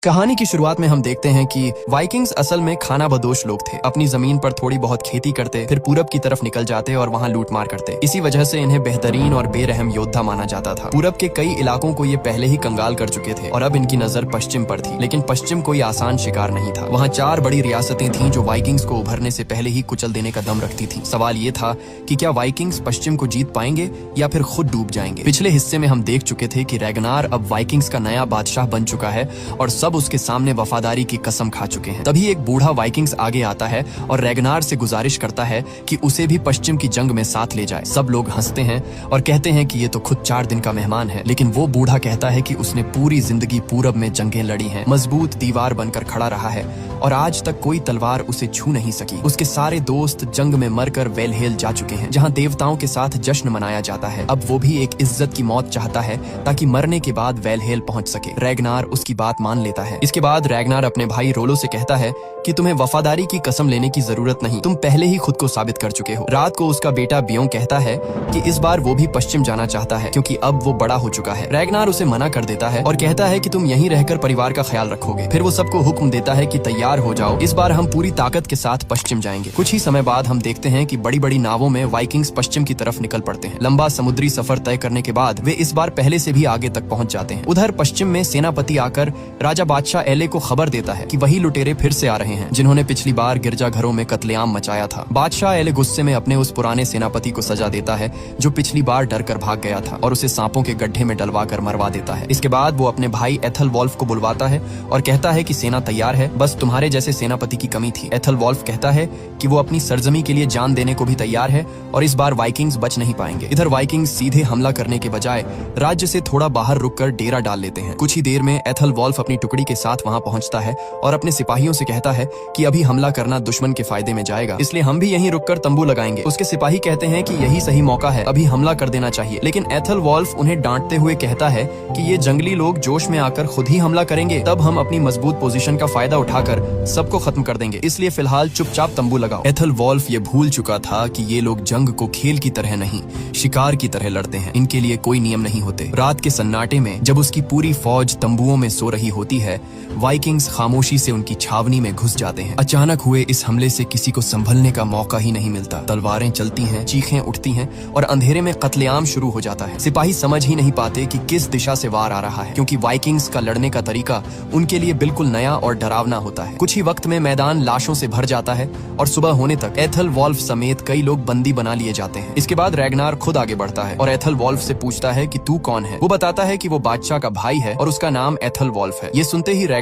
कहानी की शुरुआत में हम देखते हैं कि वाइकिंग्स असल में खाना बदोश लोग थे। अपनी जमीन पर थोड़ी बहुत खेती करते, फिर पूरब की तरफ निकल जाते और वहां लूटमार करते। इसी वजह से इन्हें बेहतरीन और बेरहम योद्धा माना जाता था। पूरब के कई इलाकों को ये पहले ही कंगाल कर चुके थे और अब इनकी नजर पश्चिम पर थी। लेकिन पश्चिम कोई आसान शिकार नहीं था। वहाँ 4 बड़ी रियासतें थीं जो वाइकिंग्स को उभरने से पहले ही कुचल देने का दम रखती थी। सवाल ये था कि क्या वाइकिंग्स पश्चिम को जीत पाएंगे या फिर खुद डूब जाएंगे। पिछले हिस्से में हम देख चुके थे कि रैगनार अब वाइकिंग्स का नया बादशाह बन चुका है और सब उसके सामने वफादारी की कसम खा चुके हैं। तभी एक बूढ़ा वाइकिंग्स आगे आता है और रैगनार से गुजारिश करता है कि उसे भी पश्चिम की जंग में साथ ले जाए। सब लोग हंसते हैं और कहते हैं कि ये तो खुद 4 दिन का मेहमान है। लेकिन वो बूढ़ा कहता है कि उसने पूरी जिंदगी पूरब में जंगें लड़ी हैं, मजबूत दीवार बनकर खड़ा रहा है और आज तक कोई तलवार उसे छू नहीं सकी। उसके सारे दोस्त जंग में मरकर वेलहेल जा चुके हैं, जहाँ देवताओं के साथ जश्न मनाया जाता है। अब वो भी एक इज्जत की मौत चाहता है ताकि मरने के बाद वेलहेल पहुंच सके। रैगनार उसकी बात मान लेता है। इसके बाद रैगनार अपने भाई रोलो से कहता है कि तुम्हें वफादारी की कसम लेने की जरूरत नहीं, तुम पहले ही खुद को साबित कर चुके हो। रात को उसका बेटा बियों कहता है कि इस बार वो भी पश्चिम जाना चाहता है क्योंकि अब वो बड़ा हो चुका है। रैगनार उसे मना कर देता है और कहता है कि तुम यहीं रहकर परिवार का ख्याल रखोगे। फिर वो सबको हुक्म देता है कि तैयार हो जाओ, इस बार हम पूरी ताकत के साथ पश्चिम जाएंगे। कुछ ही समय बाद हम देखते हैं कि बड़ी बड़ी नावों में वाइकिंग्स पश्चिम की तरफ निकल पड़ते हैं। लंबा समुद्री सफर तय करने के बाद वे इस बार पहले से भी आगे तक पहुंच जाते हैं। उधर पश्चिम में सेनापति आकर राजा बादशाह एले को खबर देता है कि वही लुटेरे फिर से आ रहे हैं जिन्होंने पिछली बार गिरजाघरों में कत्लेआम मचाया था। बादशाह एले गुस्से में अपने उस पुराने सेनापति को सजा देता है जो पिछली बार डर कर भाग गया था और उसे सांपों के गड्ढे में डलवा कर मरवा देता है। इसके बाद वो अपने भाई एथलवॉल्फ को बुलवाता है और कहता है कि सेना तैयार है, बस तुम्हारे जैसे सेनापति की कमी थी। एथलवॉल्फ कहता है कि वो अपनी सरजमी के लिए जान देने को भी तैयार है और इस बार वाइकिंग्स बच नहीं पाएंगे। इधर वाइकिंग्स सीधे हमला करने के बजाय राज्य से थोड़ा बाहर रुककर डेरा डाल लेते हैं। कुछ ही देर में एथलवॉल्फ अपनी टुकड़ी के साथ वहां पहुंचता है और अपने सिपाहियों से कहता है कि अभी हमला करना दुश्मन के फायदे में जाएगा, इसलिए हम भी यहीं रुककर तंबू लगाएंगे। उसके सिपाही कहते हैं कि यही सही मौका है, अभी हमला कर देना चाहिए। लेकिन एथलवॉल्फ उन्हें डांटते हुए कहता है कि ये जंगली लोग जोश में आकर खुद ही हमला करेंगे, तब हम अपनी मजबूत पोजीशन का फायदा उठाकर सबको खत्म कर देंगे, इसलिए फिलहाल चुपचाप तंबू लगाओ। एथलवॉल्फ ये भूल चुका था कि ये लोग जंग को खेल की तरह नहीं, शिकार की तरह लड़ते हैं। इनके लिए कोई नियम नहीं होते। रात के सन्नाटे में जब उसकी पूरी फौज तंबुओं में सो रही होती है, वाइकिंग्स खामोशी से उनकी छावनी में घुस जाते हैं। अचानक हुए इस हमले से किसी को संभलने का मौका ही नहीं मिलता। तलवारें चलती हैं, चीखें उठती हैं और अंधेरे में कत्लेआम शुरू हो जाता है। सिपाही समझ ही नहीं पाते कि किस दिशा से वार आ रहा है, क्योंकि वाइकिंग्स का लड़ने का तरीका उनके लिए बिल्कुल नया और डरावना होता है। कुछ ही वक्त में मैदान लाशों से भर जाता है और सुबह होने तक एथलवॉल्फ समेत कई लोग बंदी बना लिए जाते हैं। इसके बाद रैगनार खुद आगे बढ़ता है और एथलवॉल्फ से पूछता है कि तू कौन है। वो बताता है कि वो बादशाह का भाई है और उसका नाम एथलवॉल्फ है। ये सुनते ही रैगनार